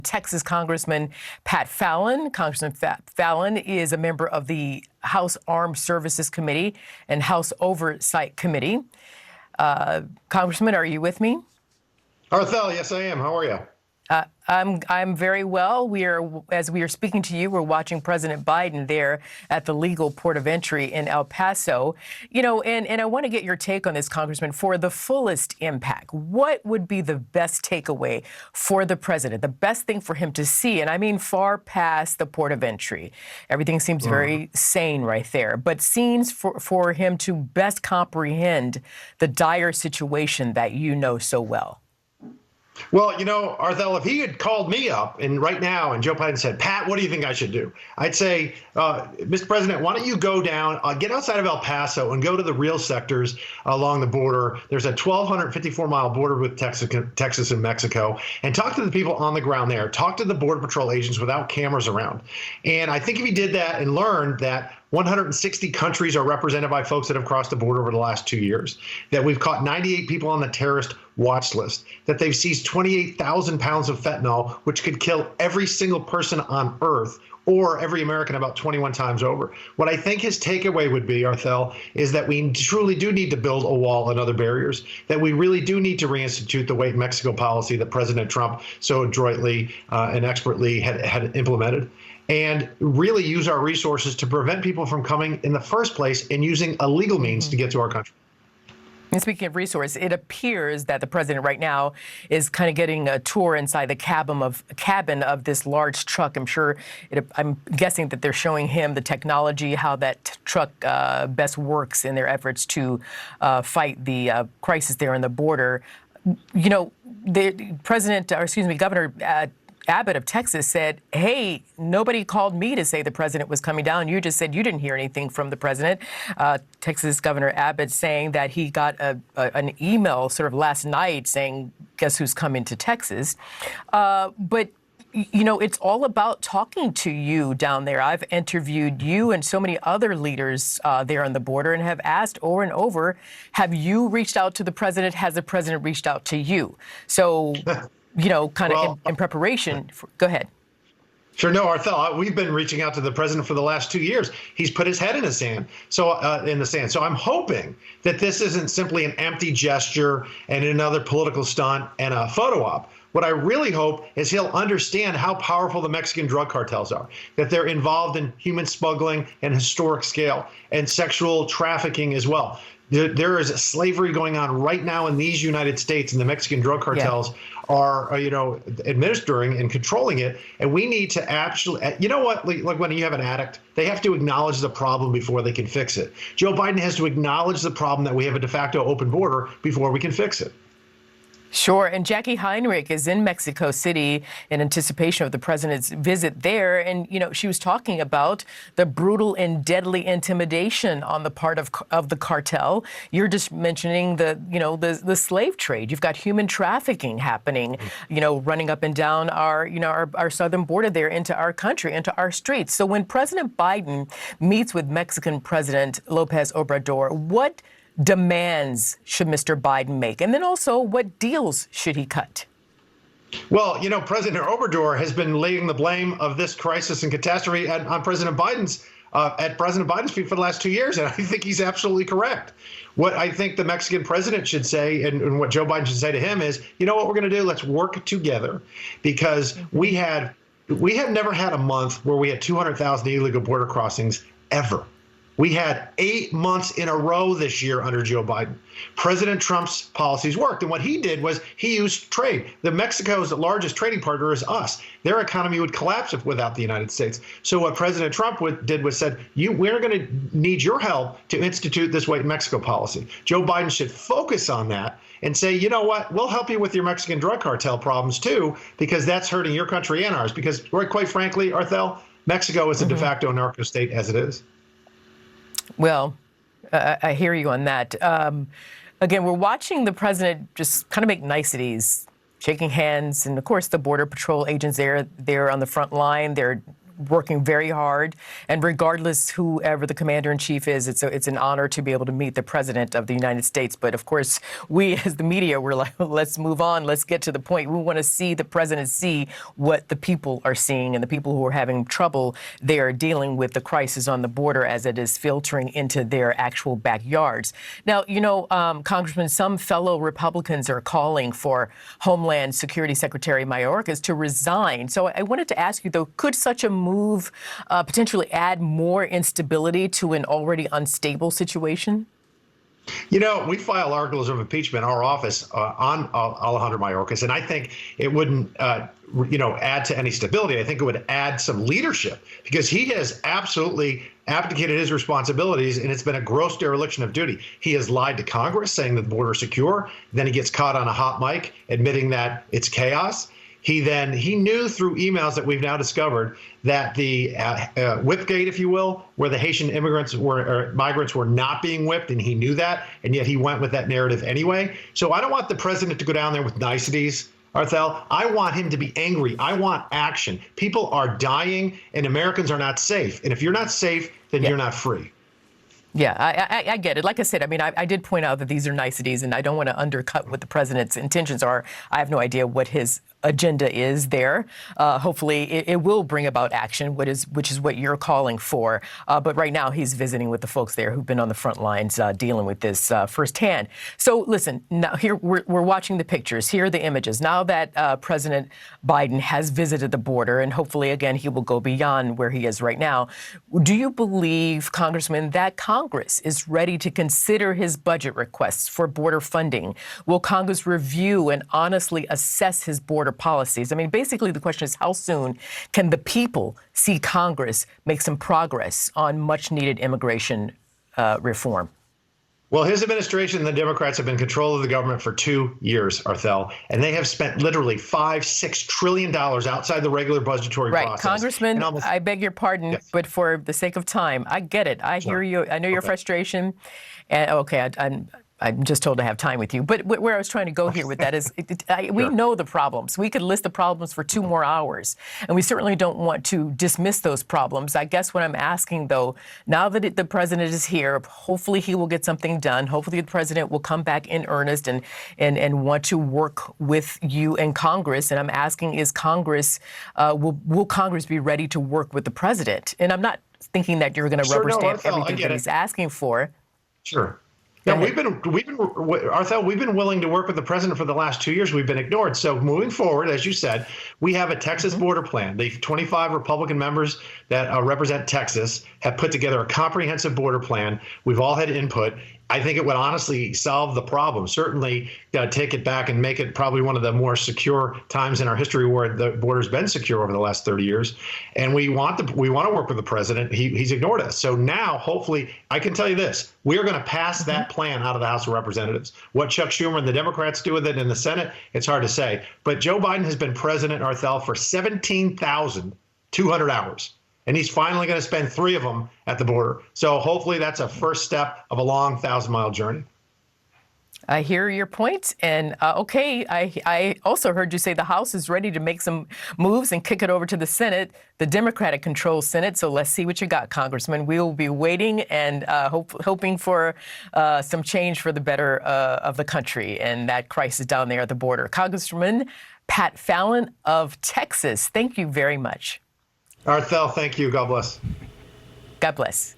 Texas Congressman Pat Fallon. Congressman Fallon is a member of the House Armed Services Committee and House Oversight Committee. Congressman, are you with me? Arthel, yes, I am. How are you? I'm very well. As we are speaking to you, we're watching President Biden there at the legal port of entry in El Paso. You know, and I want to get your take on this, Congressman, for the fullest impact. What would be the best takeaway for the president, the best thing for him to see? And I mean far past the port of entry. Everything seems very sane right there. But scenes for him to best comprehend the dire situation that you know so well. Well, you know, Arthel, if he had called me up and right now and Joe Biden said, Pat, what do you think I should do? I'd say, Mr. President, why don't you go down, get outside of El Paso and go to the real sectors along the border. There's a 1,254-mile border with Texas and Mexico, and talk to the people on the ground there. Talk to the Border Patrol agents without cameras around. And I think if he did that and learned that 160 countries are represented by folks that have crossed the border over the last 2 years, that we've caught 98 people on the terrorist watch list, that they've seized 28,000 pounds of fentanyl, which could kill every single person on earth or every American about 21 times over. What I think his takeaway would be, Arthel, is that we truly do need to build a wall and other barriers, that we really do need to reinstitute the Wait Mexico policy that President Trump so adroitly and expertly had implemented, and really use our resources to prevent people from coming in the first place and using illegal means to get to our country. And speaking of resource, it appears that the president right now is kind of getting a tour inside the cabin of this large truck. I'm guessing that they're showing him the technology, how that truck best works in their efforts to fight the crisis there on the border. You know, Governor Abbott of Texas said, hey, nobody called me to say the president was coming down. You just said you didn't hear anything from the president. Texas Governor Abbott saying that he got an email sort of last night saying, guess who's coming to Texas? But you know, it's all about talking to you down there. I've interviewed you and so many other leaders there on the border and have asked over and over, have you reached out to the president? Has the president reached out to you? So, you know, kind of in preparation. Go ahead. Sure. No, Arthel, we've been reaching out to the president for the last 2 years. He's put his head in the sand. So I'm hoping that this isn't simply an empty gesture and another political stunt and a photo op. What I really hope is he'll understand how powerful the Mexican drug cartels are, that they're involved in human smuggling and historic scale and sexual trafficking as well. There is slavery going on right now in these United States, and the Mexican drug cartels are, administering and controlling it. And we need to actually, you know what, like when you have an addict, they have to acknowledge the problem before they can fix it. Joe Biden has to acknowledge the problem that we have a de facto open border before we can fix it. Sure. And Jackie Heinrich is in Mexico City in anticipation of the president's visit there. And, you know, she was talking about the brutal and deadly intimidation on the part of the cartel. You're just mentioning the slave trade. You've got human trafficking happening, you know, running up and down our southern border there into our country, into our streets. So when President Biden meets with Mexican President Lopez Obrador, what demands should Mr. Biden make? And then also, what deals should he cut? Well, you know, President Obrador has been laying the blame of this crisis and catastrophe on President Biden's feet for the last 2 years, and I think he's absolutely correct. What I think the Mexican president should say, and what Joe Biden should say to him is, you know what we're going to do? Let's work together, because we have never had a month where we had 200,000 illegal border crossings ever. We had 8 months in a row this year under Joe Biden. President Trump's policies worked. And what he did was he used trade. Mexico's largest trading partner is us. Their economy would collapse without the United States. So what President Trump did was said, we're going to need your help to institute this Wait Mexico policy. Joe Biden should focus on that and say, you know what, we'll help you with your Mexican drug cartel problems too, because that's hurting your country and ours. Because quite frankly, Arthel, Mexico is a de facto narco state as it is. Well, I hear you on that. Again, we're watching the president just kind of make niceties, shaking hands. And of course, the Border Patrol agents there on the front line, they're working very hard. And regardless whoever the commander-in-chief is, it's an honor to be able to meet the president of the United States. But of course, we as the media, we're like, let's move on. Let's get to the point. We want to see the president see what the people are seeing, and the people who are having trouble, they are dealing with the crisis on the border as it is filtering into their actual backyards. Now, Congressman, some fellow Republicans are calling for Homeland Security Secretary Mayorkas to resign. So I wanted to ask you, though, could such a move potentially add more instability to an already unstable situation? We file articles of impeachment in our office on Alejandro Mayorkas, and I think it wouldn't, add to any stability. I think it would add some leadership, because he has absolutely abdicated his responsibilities, and it's been a gross dereliction of duty. He has lied to Congress, saying that the border is secure. Then he gets caught on a hot mic, admitting that it's chaos. He knew through emails that we've now discovered that the whip gate, if you will, where the Haitian migrants were not being whipped, and he knew that, and yet he went with that narrative anyway. So I don't want the president to go down there with niceties, Arthel. I want him to be angry. I want action. People are dying, and Americans are not safe. And if you're not safe, then you're not free. Yeah, I get it. Like I said, I mean, I did point out that these are niceties, and I don't want to undercut what the president's intentions are. I have no idea what his agenda is there. Hopefully, it will bring about action, which is what you're calling for. But right now, he's visiting with the folks there who've been on the front lines dealing with this firsthand. So listen, now here we're watching the pictures. Here are the images. Now that President Biden has visited the border, and hopefully, again, he will go beyond where he is right now. Do you believe, Congressman, that Congress is ready to consider his budget requests for border funding? Will Congress review and honestly assess his border policies? I mean, basically, the question is, how soon can the people see Congress make some progress on much-needed immigration reform? Well, his administration and the Democrats have been in control of the government for 2 years, Arthel, and they have spent literally $5-6 trillion outside the regular budgetary process. Right, Congressman, I beg your pardon, but for the sake of time, I get it. I hear you. I know your frustration. And I'm just told to have time with you. But where I was trying to go here with that is we know the problems. We could list the problems for 2 more hours, and we certainly don't want to dismiss those problems. I guess what I'm asking, though, now that the president is here, hopefully he will get something done. Hopefully the president will come back in earnest and want to work with you and Congress. And I'm asking, is Congress, will Congress be ready to work with the president? And I'm not thinking that you're going to rubber stamp everything that he's asking for. Sure. Yeah, we've been willing to work with the president for the last 2 years. We've been ignored. So moving forward, as you said, we have a Texas border plan. The 25 Republican members that represent Texas have put together a comprehensive border plan. We've all had input. I think it would honestly solve the problem. Certainly take it back and make it probably one of the more secure times in our history where the border's been secure over the last 30 years. And we want to work with the president. He's ignored us. So now, hopefully, I can tell you this: we are going to pass that plan out of the House of Representatives. What Chuck Schumer and the Democrats do with it in the Senate, it's hard to say. But Joe Biden has been president, Arthel, for 17,200 hours. And he's finally going to spend 3 of them at the border. So hopefully that's a first step of a long 1,000-mile journey. I hear your point. And I also heard you say the House is ready to make some moves and kick it over to the Senate, the Democratic-controlled Senate. So let's see what you got, Congressman. We will be waiting and hoping for some change for the better of the country and that crisis down there at the border. Congressman Pat Fallon of Texas, thank you very much. Arthel, thank you. God bless. God bless.